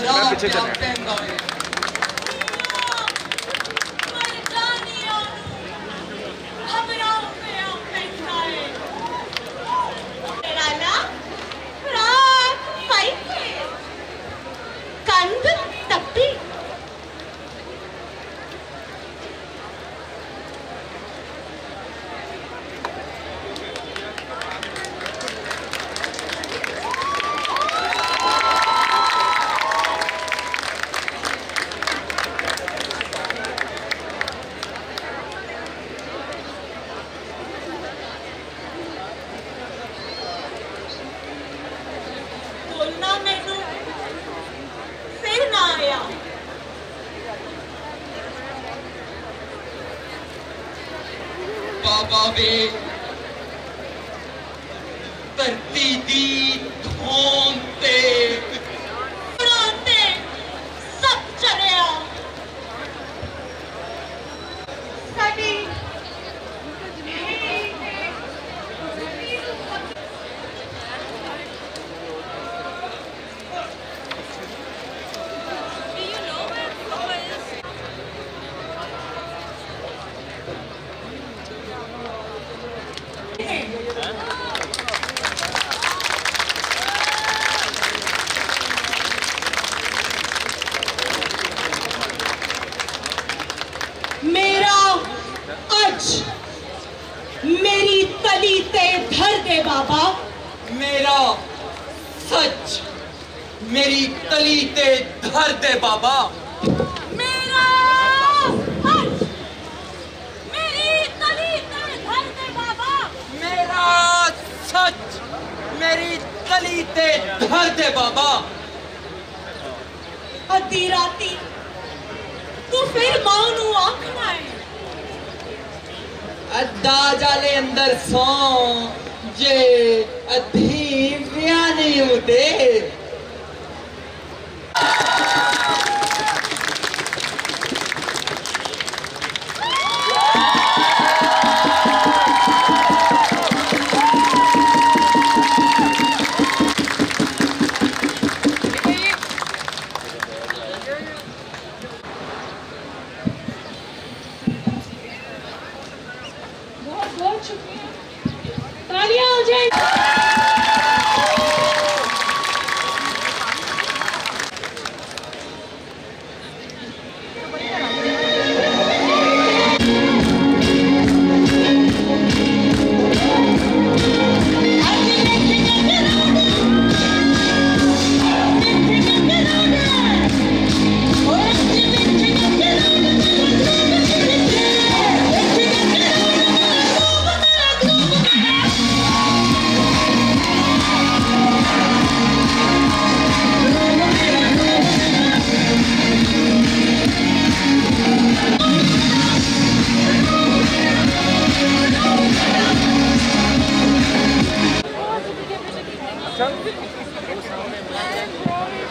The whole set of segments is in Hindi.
मैं पीछे चले। बाबा वे धरती दी धोम ते सब चलिया साडी मेरी तली ते धर दे बाबा। मेरा सच मेरी तली ते धर दे बाबा। मेरा सच मेरी तली ते धर दे बाबा। मेरा सच मेरी तली ते धर दे बाबा। अद्धी राती तू फिर मां नू आखना है अद्धा जाले अंदर सौ जे अधी व्या नहीं होते। तालियां हो जाए।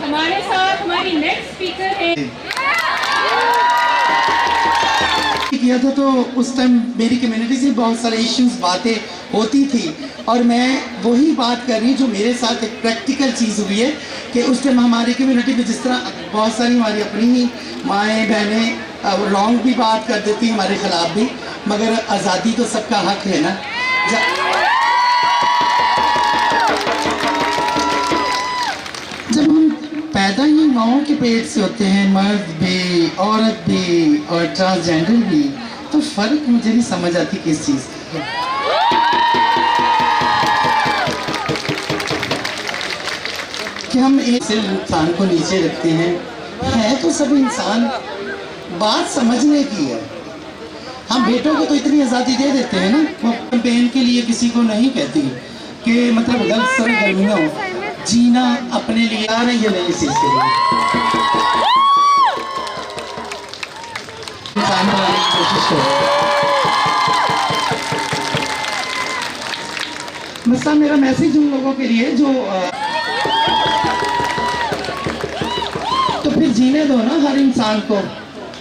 हमारे साथ हमारी नेक्स्ट स्पीकर है। किया था तो उस टाइम मेरी कम्युनिटी से बहुत सारे इश्यूज बातें होती थी और मैं वही बात कर रही हूँ जो मेरे साथ एक प्रैक्टिकल चीज़ हुई है कि उस टाइम हमारी कम्युनिटी में जिस तरह बहुत सारी हमारी अपनी ही माएँ बहनें रॉन्ग भी बात कर देती हमारे ख़िलाफ़ भी, मगर आज़ादी तो सबका हक है ना। जब हम पैदा ही माओं के पेट से होते हैं, मर्द भी औरत भी और ट्रांसजेंडर भी, तो फर्क मुझे नहीं समझ आती किस चीज़ का। कि हम एक सिर्फ इंसान को नीचे रखते हैं, है तो सब इंसान, बात समझने की है। हम बेटों को तो इतनी आज़ादी दे देते हैं ना, वो कैंपेन के लिए किसी को नहीं कहती कि मतलब गलत सरगर्मियाँ हो, जीना अपने लिए आ रही है नई चीज़ के लिए इंसान बनाने की कोशिश करो। मसला मेरा मैसेज उन लोगों के लिए जो तो फिर जीने दो ना हर इंसान को,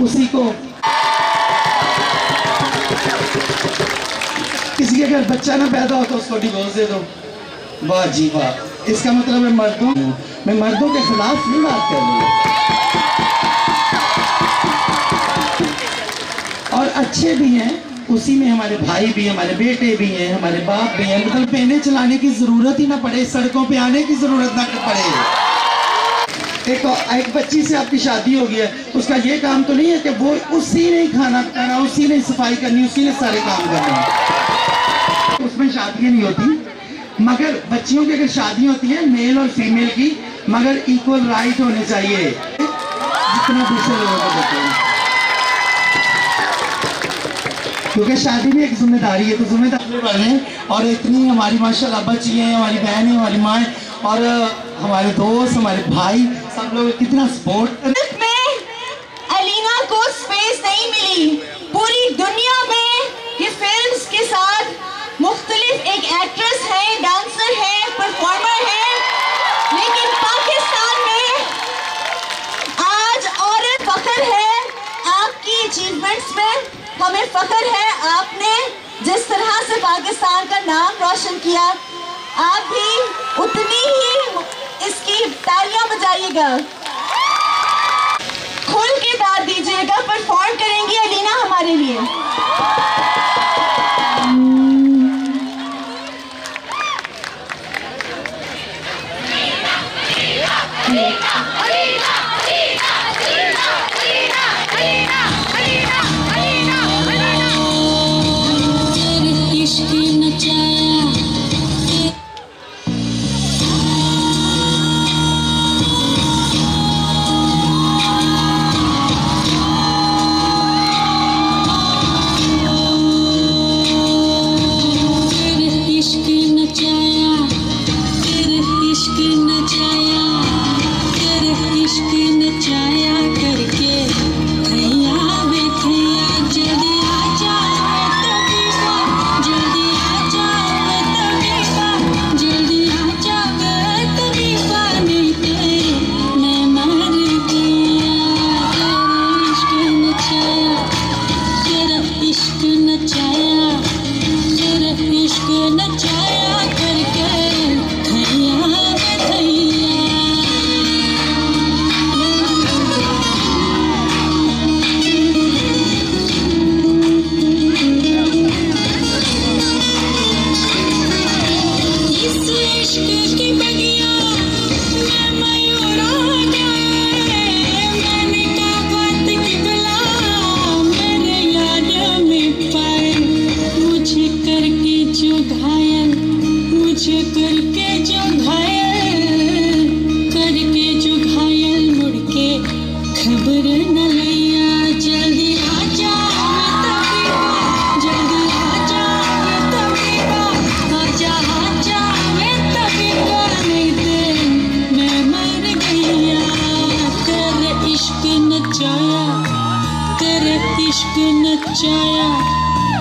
उसी को। किसी के अगर बच्चा ना पैदा हो तो उसको डिवोर्स दे दो, वाह जी वाह। इसका मतलब मैं मर्दों के खिलाफ नहीं बात कर रही हूँ। अच्छे भी हैं, उसी में हमारे भाई भी, हमारे बेटे भी हैं, हमारे बाप भी हैं। मतलब पहने चलाने की जरूरत ही ना पड़े, सड़कों पे आने की जरूरत ना पड़े। एक बच्ची से आपकी शादी हो गई है, उसका ये काम तो नहीं है कि वो उसी ने खाना पकाना, उसी ने सफाई करनी, उसी ने सारे काम करने। उसमें शादियाँ नहीं होती, मगर बच्चियों की अगर शादी होती है मेल और फीमेल की, मगर इक्वल राइट होने चाहिए जितना दूसरे लोगों को देते हैं, क्योंकि शादी भी एक जिम्मेदारी है। तो जिम्मेदारी वाले हैं, और इतनी हमारी माशाल्लाह बच्ची हैं, हमारी बहन है, हमारी माँ है, और हमारे दोस्त, हमारे भाई, सब लोग कितना सपोर्ट में अलीना को स्पेस नहीं मिली। पूरी दुनिया में ये फिल्म्स के साथ मुख्तलिफ एक एक्ट्रेस है, डांसर है, परफॉर्मर है, लेकिन पाकिस्तान में आज औरत फख्र है आपकी अचीवमेंट्स में। हमें फख्र है आपने जिस तरह से पाकिस्तान का नाम रोशन किया, आप भी उतनी ही इसकी तालियां बजाइएगा, खुल के दाद दीजिएगा। परफॉर्म करेंगी अलीना हमारे लिए।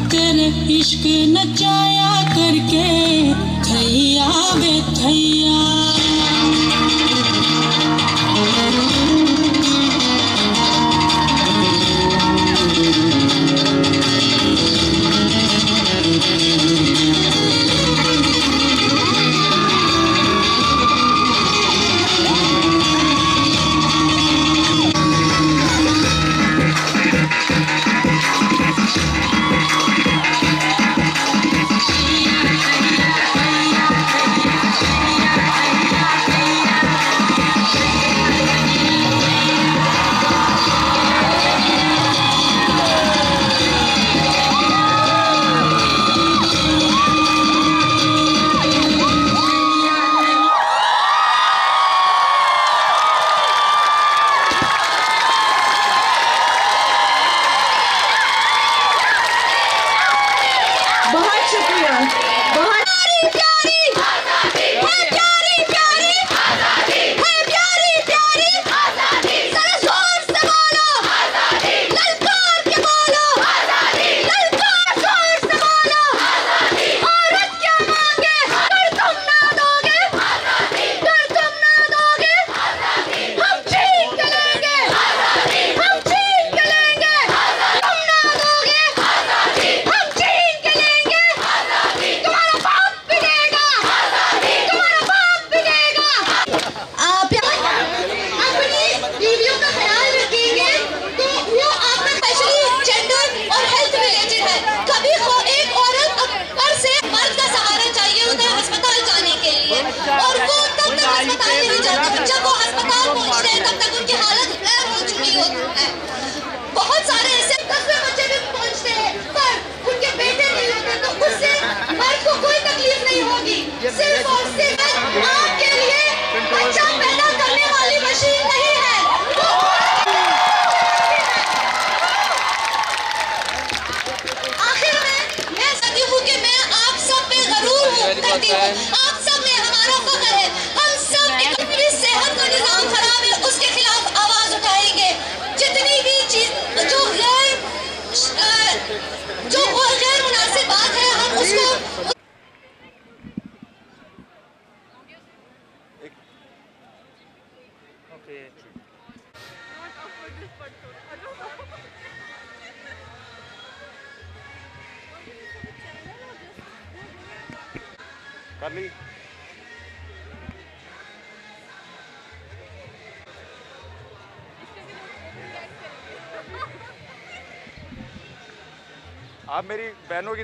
तेरे इश्क नचाया करके थैया वे थैया। पहुंचते हैं तब तक उनकी हालत खराब हो चुकी होती है। बहुत सारे ऐसे 10वें बच्चे भी पहुंचते हैं पर उनके बेटे नहीं होते, तो उससे मर्द को कोई तकलीफ नहीं होगी। सिर्फ और सिर्फ आपके लिए बच्चा पैदा करने वाली मशीन नहीं है, आखिर में मैं कहती हूँ कि मैं आप सब पे जरूर करती हूँ, आप सब में हमारा फख्र है। हम सब अपनी सेहत का निजाम खराब है उसके खिलाफ आवाज उठाएंगे। जितनी भी चीज जो गैर मुनासिब बात है हम उसको कर ली। आप मेरी बहनों की